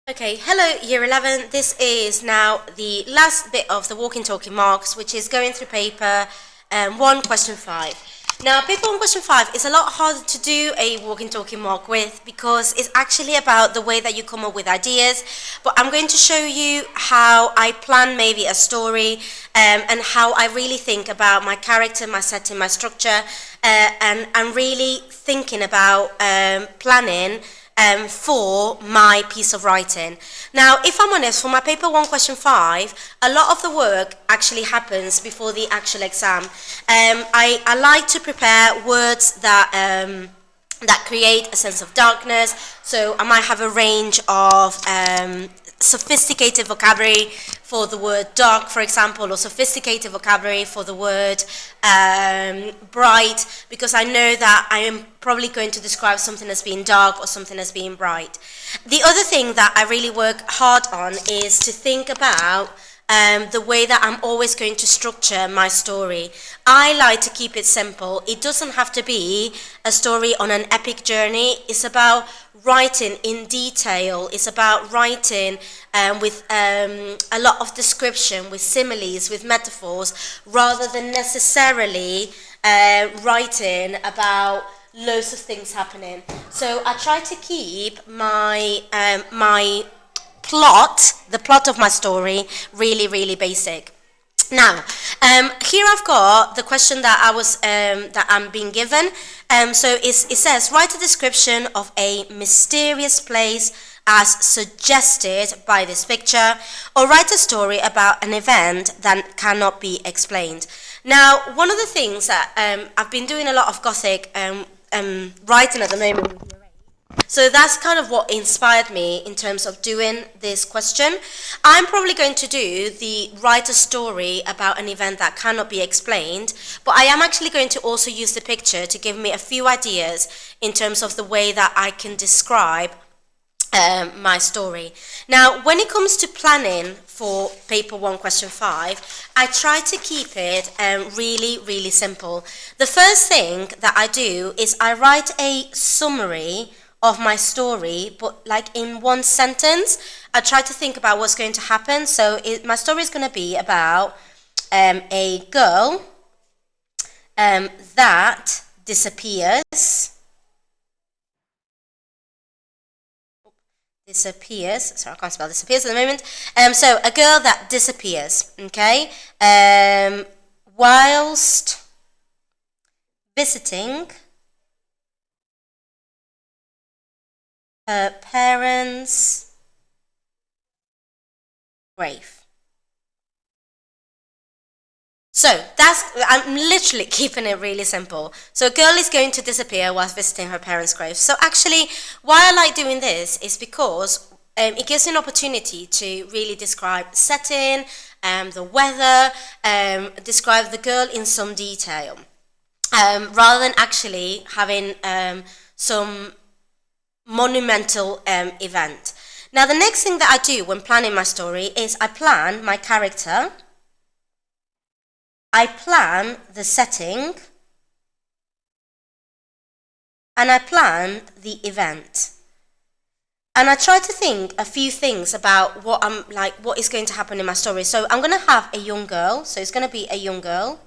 Okay, hello Year 11. This is now the last bit of the walking talking marks, which is going through paper 1 question 5. Now paper 1 question 5 is a lot harder to do a walking talking mark with because it's actually about the way that you come up with ideas, but I'm going to show you how I plan maybe a story and how I really think about my character, my setting, my structure, and really thinking about planning for my piece of writing. Now, if I'm honest, for my paper 1 question 5, a lot of the work actually happens before the actual exam. I like to prepare words that create a sense of darkness, so I might have a range of sophisticated vocabulary for the word dark, for example, or sophisticated vocabulary for the word bright, because I know that I am probably going to describe something as being dark or something as being bright. The other thing that I really work hard on is to think about the way that I'm always going to structure my story. I like to keep it simple. It doesn't have to be a story on an epic journey. It's about writing in detail. It's about writing with a lot of description, with similes, with metaphors, rather than necessarily writing about loads of things happening. So I try to keep my the plot of my story, really basic. Now, here I've got the question that I'm being given. So it says, write a description of a mysterious place as suggested by this picture, or write a story about an event that cannot be explained. Now, one of the things that I've been doing a lot of Gothic writing at the moment. So that's kind of what inspired me in terms of doing this question. I'm probably going to do the write a story about an event that cannot be explained, but I am actually going to also use the picture to give me a few ideas in terms of the way that I can describe my story. Now, when it comes to planning for paper 1 question 5, I try to keep it really simple. The first thing that I do is I write a summary of my story, but like in one sentence. I try to think about what's going to happen. So my story is going to be about a girl that disappears. Sorry, I can't spell disappears at the moment. So a girl that disappears, okay, whilst visiting her parents' grave. So I'm literally keeping it really simple. So a girl is going to disappear whilst visiting her parents' grave. So actually, why I like doing this is because it gives me an opportunity to really describe the setting, the weather, describe the girl in some detail, rather than actually having some monumental event. Now, the next thing that I do when planning my story is I plan my character, I plan the setting, and I plan the event. And I try to think a few things about what is going to happen in my story. So I'm going to have a young girl, so it's going to be a young girl.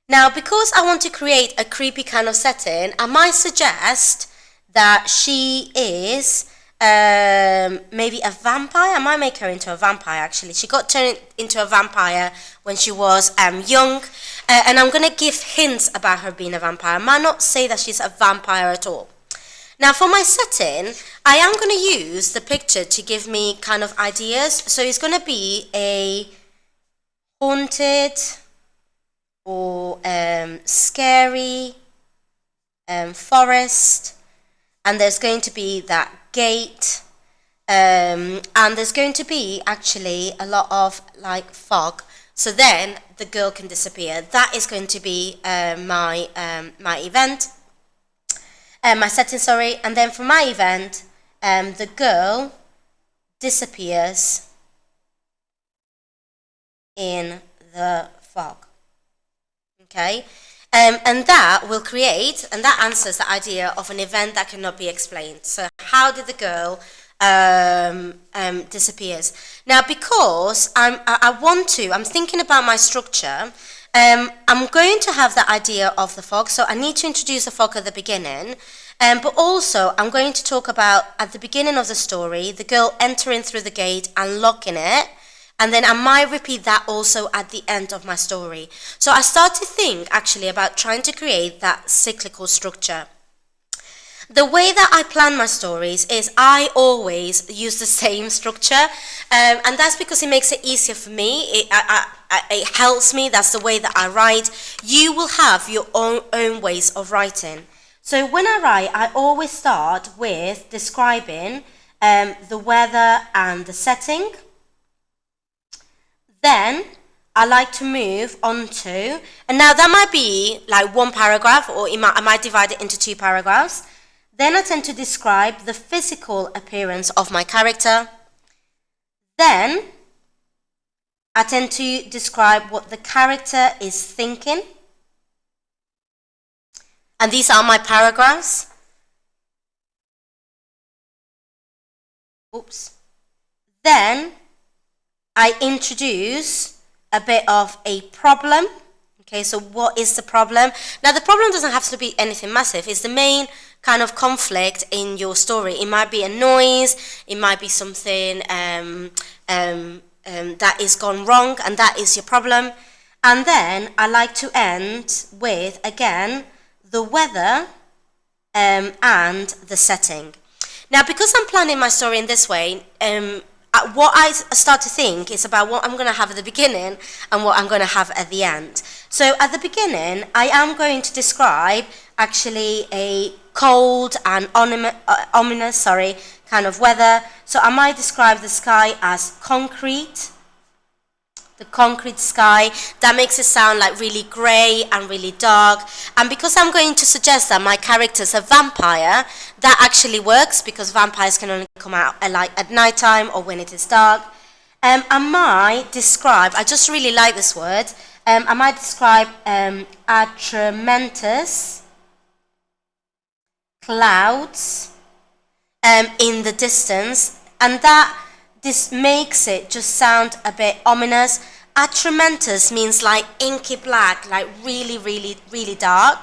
Now, because I want to create a creepy kind of setting, I might suggest that she is maybe a vampire. I might make her into a vampire, actually. She got turned into a vampire when she was young, and I'm going to give hints about her being a vampire. I might not say that she's a vampire at all. Now, for my setting, I am going to use the picture to give me kind of ideas. So it's going to be a haunted or scary forest, and there's going to be that gate, and there's going to be actually a lot of like fog, so then the girl can disappear. That is going to be my event, my setting, sorry. And then for my event, the girl disappears in the fog. Okay, And that will create, and that answers the idea of an event that cannot be explained. So how did the girl disappears? Now, because I'm thinking about my structure, I'm going to have the idea of the fog, so I need to introduce the fog at the beginning, but also I'm going to talk about, at the beginning of the story, the girl entering through the gate and locking it, and then I might repeat that also at the end of my story. So I start to think actually about trying to create that cyclical structure. The way that I plan my stories is I always use the same structure, and that's because it makes it easier for me. It helps me. That's the way that I write. You will have your own ways of writing. So when I write, I always start with describing the weather and the setting. Then I like to move on to, and now that might be like one paragraph, or I might divide it into 2 paragraphs. Then I tend to describe the physical appearance of my character. Then I tend to describe what the character is thinking. And these are my paragraphs. Oops. Then I introduce a bit of a problem. Okay, so what is the problem? Now, the problem doesn't have to be anything massive. It's the main kind of conflict in your story. It might be a noise. It might be something that is gone wrong, and that is your problem. And then I like to end with, again, the weather and the setting. Now, because I'm planning my story in this way, what I start to think is about what I'm going to have at the beginning and what I'm going to have at the end. So at the beginning, I am going to describe actually a cold and ominous kind of weather. So I might describe the sky as concrete. The concrete sky, that makes it sound like really grey and really dark. And because I'm going to suggest that my character's a vampire, that actually works, because vampires can only come out at night time or when it is dark. I might describe, I just really like this word, I might describe atramentus clouds in the distance, and that this makes it just sound a bit ominous. Atramentus means like inky black, like really, really, really dark.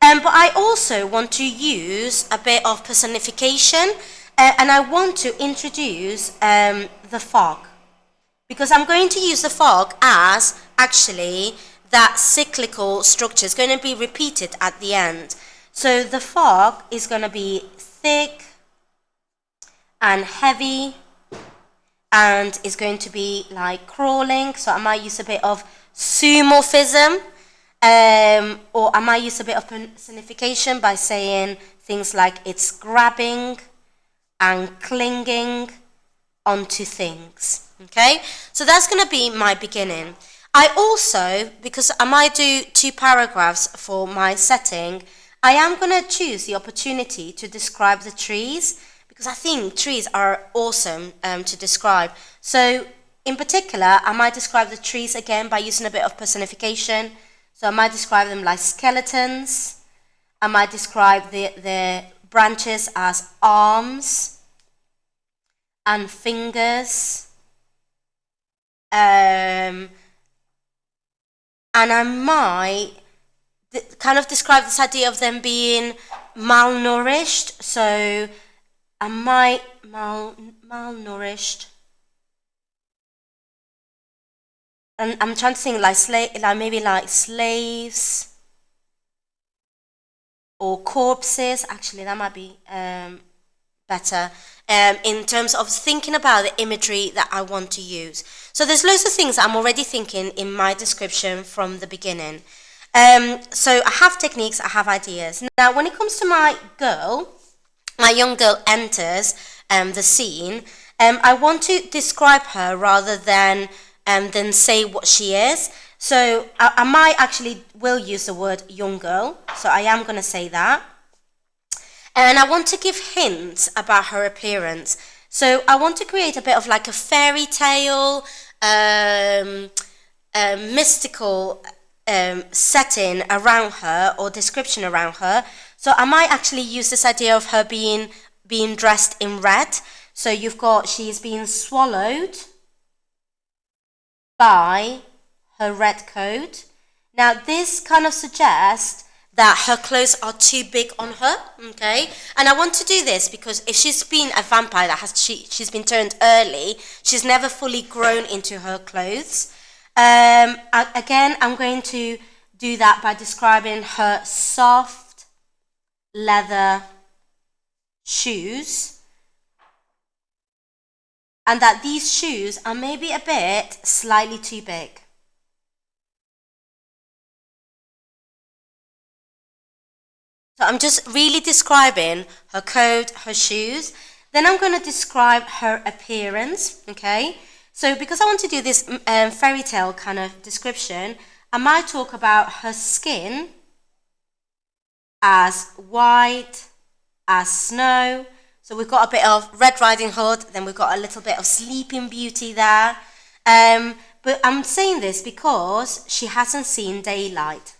But I also want to use a bit of personification, and I want to introduce the fog, because I'm going to use the fog as actually that cyclical structure is going to be repeated at the end. So the fog is going to be thick and heavy, and is going to be like crawling. So I might use a bit of zoomorphism, or I might use a bit of personification by saying things like it's grabbing and clinging onto things. Okay, so that's going to be my beginning. I also, because I might do 2 paragraphs for my setting, I am going to choose the opportunity to describe the trees, because I think trees are awesome to describe. So in particular, I might describe the trees again by using a bit of personification. So I might describe them like skeletons. I might describe the branches as arms and fingers. And I might kind of describe this idea of them being malnourished. So I might malnourished, and I'm trying to think like maybe like slaves or corpses. Actually, that might be better in terms of thinking about the imagery that I want to use. So there's loads of things I'm already thinking in my description from the beginning. So I have techniques, I have ideas. Now, when it comes to my young girl enters the scene, I want to describe her rather than say what she is. So I might actually will use the word young girl, so I am going to say that. And I want to give hints about her appearance. So I want to create a bit of like a fairy tale, mystical setting around her or description around her. So I might actually use this idea of her being dressed in red. So you've got, she's being swallowed by her red coat. Now this kind of suggests that her clothes are too big on her, okay? And I want to do this because if she's been a vampire that she's been turned early, she's never fully grown into her clothes. Again, I'm going to do that by describing her soft leather shoes, and that these shoes are maybe a bit slightly too big. So I'm just really describing her coat, her shoes. Then I'm going to describe her appearance, okay? So because I want to do this fairy tale kind of description, I might talk about her skin as white as snow. So we've got a bit of Red Riding Hood, then we've got a little bit of Sleeping Beauty there. But I'm saying this because she hasn't seen daylight.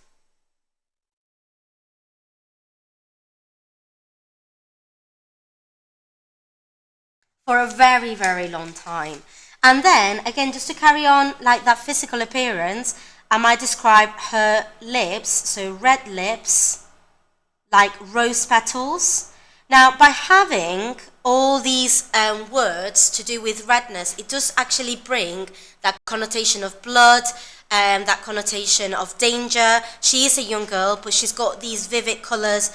For a very, very long time. And then, again, just to carry on like that physical appearance, I might describe her lips, so red lips, like rose petals. Now, by having all these words to do with redness, it does actually bring that connotation of blood, that connotation of danger. She is a young girl, but she's got these vivid colours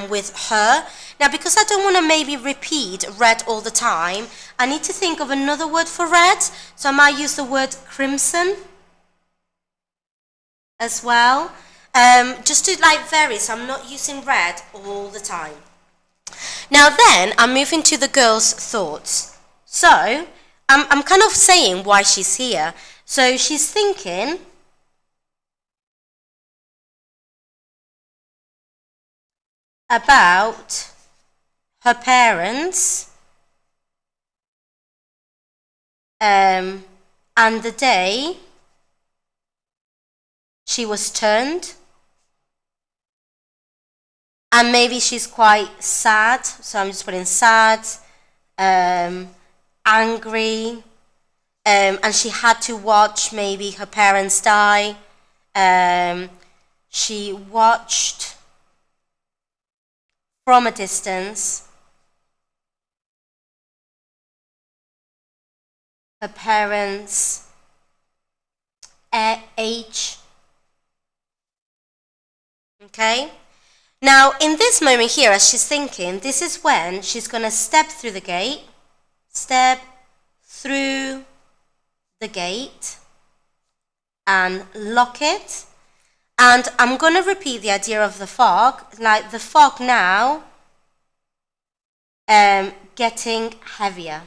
with her. Now, because I don't want to maybe repeat red all the time, I need to think of another word for red. So I might use the word crimson as well, just to like vary, so I'm not using red all the time. Now then, I'm moving to the girl's thoughts. So I'm kind of saying why she's here. So she's thinking about her parents and the day she was turned. And maybe she's quite sad, so I'm just putting sad, angry, and she had to watch maybe her parents die. She watched from a distance her parents age. Okay? Now, in this moment here, as she's thinking, this is when she's going to step through the gate, and lock it. And I'm going to repeat the idea of the fog, like the fog now getting heavier.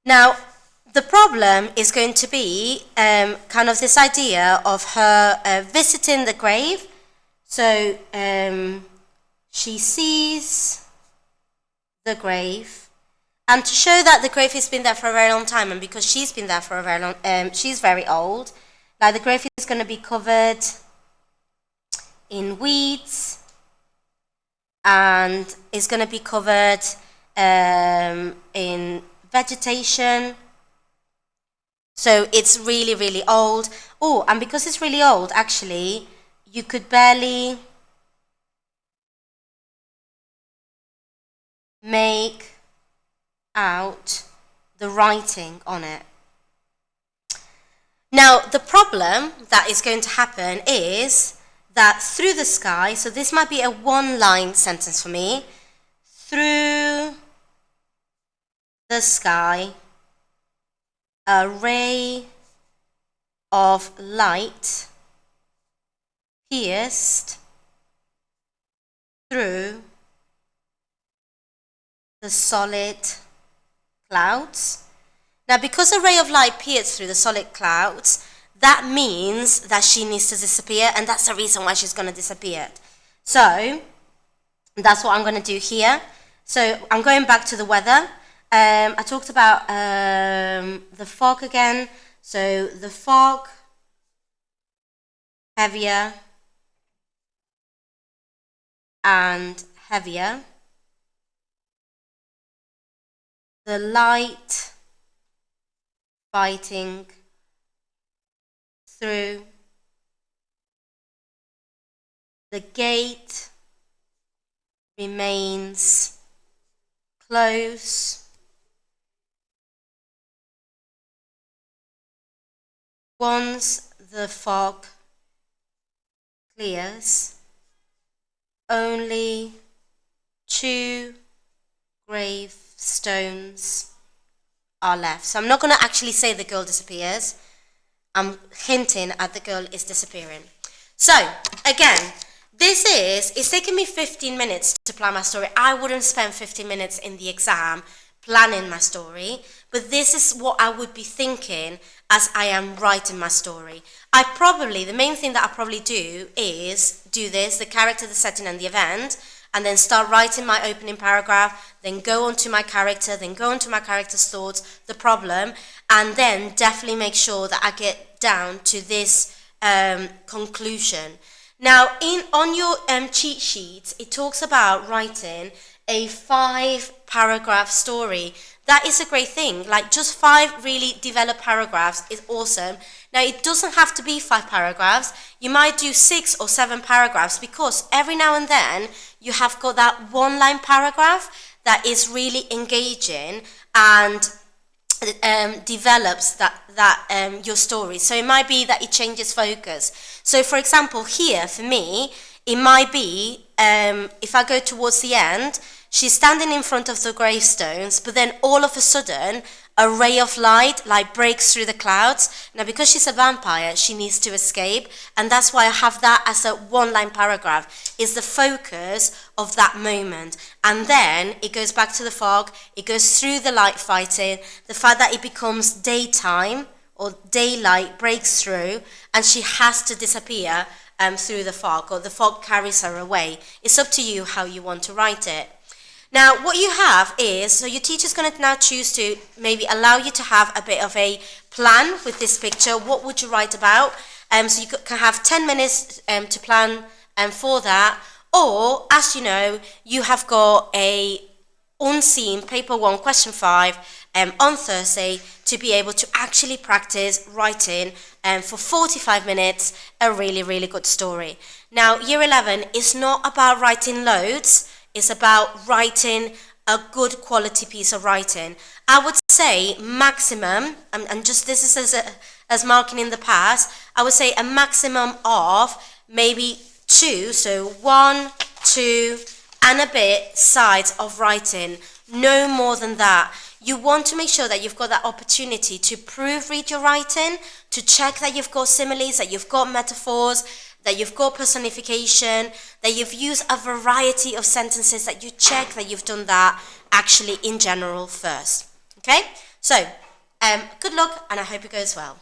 Now, the problem is going to be kind of this idea of her visiting the grave. So she sees the grave, and to show that the grave has been there for a very long time, and because she's been there for a very long, she's very old. Like the grave is going to be covered in weeds, and is going to be covered in vegetation. So it's really, really old. Oh, and because it's really old, actually, you could barely make out the writing on it. Now, the problem that is going to happen is that through the sky, so this might be a one-line sentence for me, through the sky, a ray of light pierced through the solid clouds. Now, because a ray of light pierced through the solid clouds, that means that she needs to disappear, and that's the reason why she's going to disappear. So that's what I'm going to do here. So I'm going back to the weather. I talked about the fog again. So the fog, heavier and heavier. The light fighting through. The gate remains close. Once the fog clears, only 2 gravestones are left. So I'm not going to actually say the girl disappears. I'm hinting at the girl is disappearing. So, again, it's taken me 15 minutes to plan my story. I wouldn't spend 15 minutes in the exam planning my story, but this is what I would be thinking as I am writing my story. The main thing that I probably do is do this, the character, the setting, and the event, and then start writing my opening paragraph, then go on to my character, then go on to my character's thoughts, the problem, and then definitely make sure that I get down to this conclusion. Now, on your cheat sheet, it talks about writing a 5-paragraph story. That is a great thing. Like, just 5 really developed paragraphs is awesome. Now, it doesn't have to be 5 paragraphs. You might do 6 or 7 paragraphs, because every now and then you have got that one-line paragraph that is really engaging and develops your story. So it might be that it changes focus. So for example, here for me, it might be if I go towards the end, she's standing in front of the gravestones, but then all of a sudden a ray of light breaks through the clouds. Now, because she's a vampire, she needs to escape, and that's why I have that as a one-line paragraph, is the focus of that moment. And then it goes back to the fog, it goes through the light fighting, the fact that it becomes daytime or daylight breaks through, and she has to disappear through the fog, or the fog carries her away. It's up to you how you want to write it. Now, what you have is, so your teacher's going to now choose to maybe allow you to have a bit of a plan with this picture. What would you write about? So you can have 10 minutes to plan for that. Or, as you know, you have got a unseen paper 1 question 5 on Thursday to be able to actually practice writing for 45 minutes a really, really good story. Now, year 11 is not about writing loads. It's about writing a good quality piece of writing. I would say maximum, and just this is as marking in the past, I would say a maximum of maybe 2, so 1, 2, and a bit sides of writing, no more than that. You want to make sure that you've got that opportunity to proofread your writing, to check that you've got similes, that you've got metaphors, that you've got personification, that you've used a variety of sentences, that you check that you've done that actually in general first. Okay? So, good luck, and I hope it goes well.